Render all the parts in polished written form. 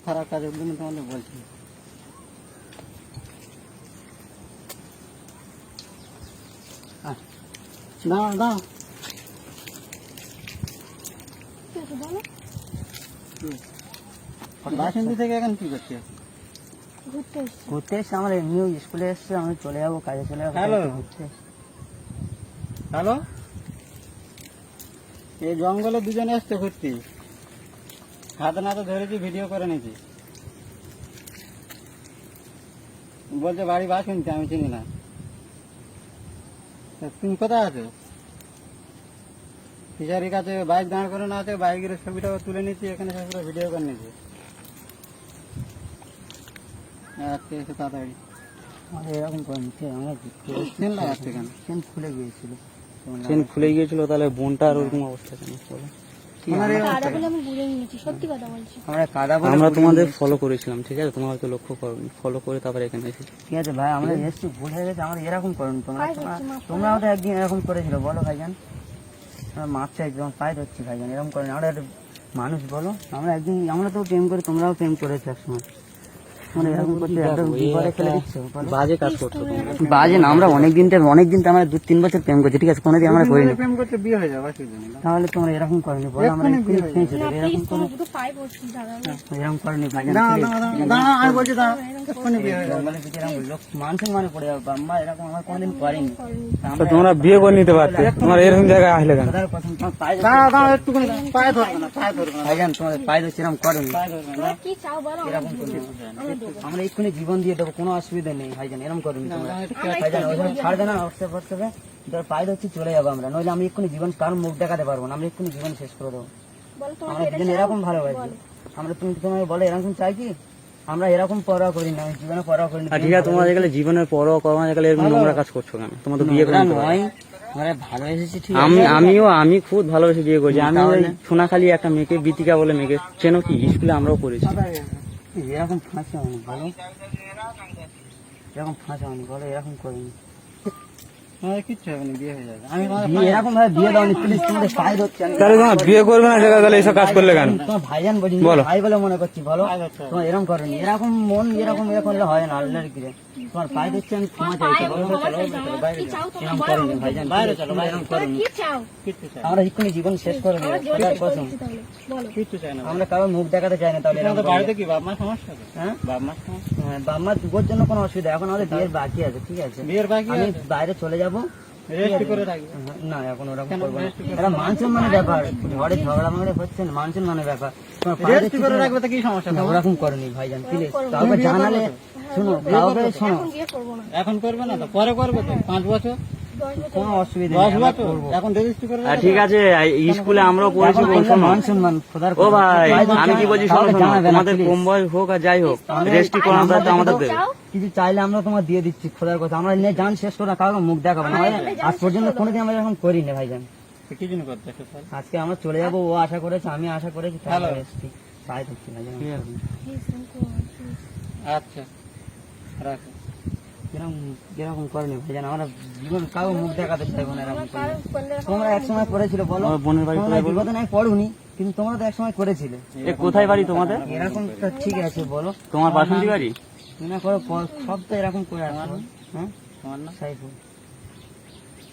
খারাপ কাজের জন্য তোমাদের বলছি। দাঁড়াও দাঁড়াও, বাসন্তী থেকে এখন কি করছি? ঘুরতে এসছি, আমার এমনিও স্কুলে এসছে, আমি চলে যাবো, কাজে চলে যাবো। হ্যালো ঘুরতে হ্যালো, এই জঙ্গলে দুজনে এসছে ঘুরতে, হাতে নাতে ধরেছি, ভিডিও করে নিয়েছি। বলছে বাড়ি বাসন্তী, আমি চিনি না। তা তুমি কোথায় আছো? ফিশারির কাছে বাইক দাঁড় করে না আছে, বাইকের ছবিটা তুলে নিচ্ছি, এখানে সব পুরো ভিডিও করে নিয়েছি। আজকে এসে তাড়াতাড়ি আমাদের এরকম করে নিচ্ছে, আমরা চেন লাগাচ্ছে কেন? চেন খুলে গিয়েছিল। চেন খুলে গিয়েছিল, তাহলে বোনটা আর ওরকম অবস্থা কেন? আমরা কাদা বলে আমরা তোমাদের ফলো করেছিলাম, ঠিক আছে? তোমরা হয়তো লক্ষ্য করোনি, ফলো করে তারপরে এখানে এসেছি। ঠিক আছে ভাই, আমরা এসছি, ভুল হয়ে গেছে, আমরা এরকম করুন। তোমরা তো একদিন এরকম করেছিল, বলো ভাইজান? আমরা মাপ চাই, যখন পায়ে ধরছি ভাইজান, এরকম করেন। আমরা একটা মানুষ, বলো? আমরা একদিন, আমরা তো প্রেম করি, তোমরাও প্রেম করেছো একসময়। মানে এরকম করতে একদম বিপদে ফেলে দিচ্ছ, বলো? বাজে কাজ করছো তোমরা। বাজে না, আমরা অনেকদিন তো আমরা 2-3 বছর প্রেম করছি, ঠিক আছে? কোনোদিন আমরা করিনি। প্রেম করতে বিয়ে হয়ে যাবে, অসুবিধা নেই। তাহলে তোমরা এরকম করেনি, বলো? আমরা এক্ষুনি বিয়ে হয়ে যাবে। এরকম করে এরকম করেনি ভাইজান। দাঁড়া, আমি বলছি দাঁড়া, এক্ষুনি বিয়ে হয়ে যাবে। মানে যদি এরকম লোক মানুষের মানে পড়ে যাবে, আমরা এরকম আমরা কোনোদিন করিনি। তো তোমরা বিয়ে করে নিতে পারতে, তোমরা এরকম জায়গায় আসলে কেন? খোদার কসম, তোমার পায়ে দাঁড়া দাঁড়া, একটুখানি পায়ে ধরবে না, পায়ে ধরবে না, ভাইজান, তোমাদের পায়ে ধরছি, এরকম করেনি। পায়ে ধরবে না। এরকম করিনি। আমরা এক্ষুনি জীবন দিয়ে দেবো, কোনো অসুবিধা নেই ভাইজান, এরকম করিনি তোমরা। ভাইজান ওইভাবে ছাড়বে না, হোয়াটসঅ্যাপ হোয়াটসঅ্যাপে ধর পায়ে ধরছি, চলে যাবো আমরা। নইলে আমি এক্ষুনি জীবন কারোর মুখ দেখাতে পারবো না, আমরা এক্ষুনি জীবন শেষ করে দেবো। আমরা দুজন এরকম ভালোবাসি, আমরা তুমি তোমাকে বলে এরকম চাই কি? আমরা এরকম পরোয়া করি না, আমি জীবনে পরোয়া করি না। আর ঠিক আছে, তোমরা যেগুলো জীবনের পরও করো না, যেগুলো এরকম নোংরা কাজ করছো কেন? তোমরা তো বিয়ে করে নিতে পারো। নয়, আমরা ভালোবেসেছি, ঠিক আছে? আমি খুব ভালোবেসে বিয়ে করছি। আমি ওই সোনাখালি একটা মেয়েকে, বিতিকা বলে মেয়েকে চেনো কি? স্কুলে আমরাও পড়েছি। এরকম ফাঁসা হয়নি, বলো? এরকম ফাঁসা হয়নি, বলো? এরকম করিনি। আমাদের কিচ্ছু হবে না, বিয়ে হয়ে যাবে। আমি এরকম ভাবে বিয়ে দাওনি, প্লিজ, তোমাদের পায়ে ধরছি আমি। তাহলে তোমার বিয়ে করবে না, তাহলে এইসব কাজ করলে কেন? তোমার ভাইজান বলি, বলো। ভাই বলে মনে করছি, বলো? তোমার এরকম করেনি, এরকম মন এরকম করলে হয় না, আল্লাহর কিরে। তোমার পায়ে ধরছি আমি, ক্ষমা চাইছি, বলো? এরকম করেনি ভাইজান, বাইরে চলো, এরকম করেনি। কিচ্ছু চাই না, আমরা এক্ষুনি জীবন শেষ করে দেবো, খোদার কসম। কিচ্ছু চাই না। আমরা কারোর মুখ দেখাতে চাই না, তাহলে এরকম তোমাদের করলে। বাড়িতে কি বাপ মার সমস্যা আছে? হ্যাঁ, বাপ মার সমস্যা, বাবা মা দুবোর জন্য কোনো অসুবিধা, এখন আমাদের বিয়ের বাকি আছে, ঠিক আছে? বিয়ের বাকি আমি আছে, বাইরে চলে যাবো। রেজিস্ট্রি করে রাখবে। না, এখন ওরকম করবো না, এটা মান সম্মানের ব্যাপার। ঘরে ঝগড়া মাগড়া হচ্ছে না, মান সম্মানের ব্যাপার। তোমার পায়ে রেজিস্ট্রি করে রাখবে তো কি সমস্যা? না, ওরকম করেনি ভাইজান, প্লিজ। কাউকে জানালে, শোনো, কাউকে শোনো, এখন করবে না তো, পরে করবে তো, 5 বছর, কোনো অসুবিধা 10 নেই, আমরা বছর, করবো। এখন রেজিস্ট্রি করে আর রাখবে। ঠিক আছে, স্কুলে আমরাও পড়েছি, এখন করলে মান সম্মান, খোদার ও কসম। ভাই, ভাইজান, আমি কি বলছি শোনো, কাউকে শোনো, জানাবে না, তোমাদের please। কম বয়স হোক আর যাই হোক, রেজিস্ট্রি করানো তো আমাদের দেবে। কিছু চাইলে আমরা তোমার দিয়ে দিচ্ছি, খোদার কথা। আমরা নিয়ে জান শেষ করে কাউকে মুখ দেখাবো না, আজ পর্যন্ত কোনোদিন আমরা এরকম করিনি ভাইজান। কি জন্য করতে আসো তাহলে? আজকে আমরা চলে যাবো, ও আশা করেছে, আমি আশা করেছি, তাই হ্যালো। আমরা এসেছি। পায়ে ধরছি ভাইজান। আচ্ছা, রাখো। এরকম করেনি ভাইজান, আমরা জীবন কাউ মুখ দেখাতে চাইবো না এরকম করে। তোমরা একসময় করেছিল, বলো? আমার বোনের বাড়ি তোমরা বিপদে নাই পড়ুনি, কিন্তু তোমরা তো একসময় করেছিলে। এ কোথায় বাড়ি তোমাদের? এরকম তো ঠিক আছে, বলো? তোমার বাসন্তী বাড়ি? মনে করো সব তো এরকম করে আসো। হ্যাঁ, তোমার না? সাইফুল।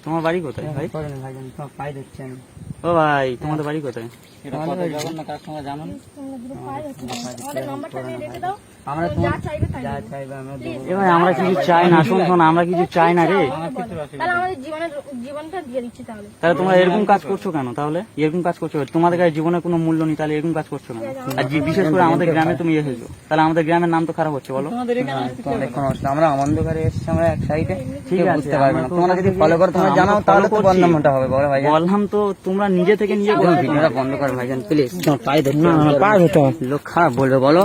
তোমার বাড়ি কোথায় ভাই? করেনি ভাইজান, তোমার পায়ে ধরছি আমি। ও ভাই, তোমাদের বাড়ি কোথায়? এটা কত জঘন্য কাজ তোমরা জানো না? আমরা তোমার যা চাইবে আমরা দেবো। এ ভাই, আমরা কিছু চাই না, শোন শোন, আমরা কিছু চাই না রে। আমার কিছু অসুবিধা তাহলে আমাদের জীবনটা দিয়ে দিচ্ছি তাহলে। তাহলে তোমরা এরকম কাজ করছো কেন? তাহলে এরকম কাজ করছো কেন? তোমাদের কাছে জীবনে কোনো মূল্য নেই, তাহলে এরকম কাজ করছো কেন? আর বিশেষ করে আমাদের গ্রামে তুমি এসেছো, তাহলে আমাদের গ্রামের নাম তো খারাপ হচ্ছে, বলো? তোমাদের এখানে তোমাদের কোনো অসুবিধা, আমরা অন্ধকারে এসেছি, আমরা এক সাইডে, ঠিক আছে, বুঝতে পারবে না। আমরা তো তোমরা যদি ওখান ফলো করো, থেকে- তোমরা আমরা জানাও, তো তাহলে follow তো করছি। বদনামটা হবে, বলো ভাইজান? বললাম তো, তোমরা নিজে থেকে নিজে করছো। ভিডিওটা বন্ধ করো ভাইজান, প্লিজ। পায়ে ধরতে না, না, পায়ে ধরতে হবে। লোক খারাপ বলবে, বলো?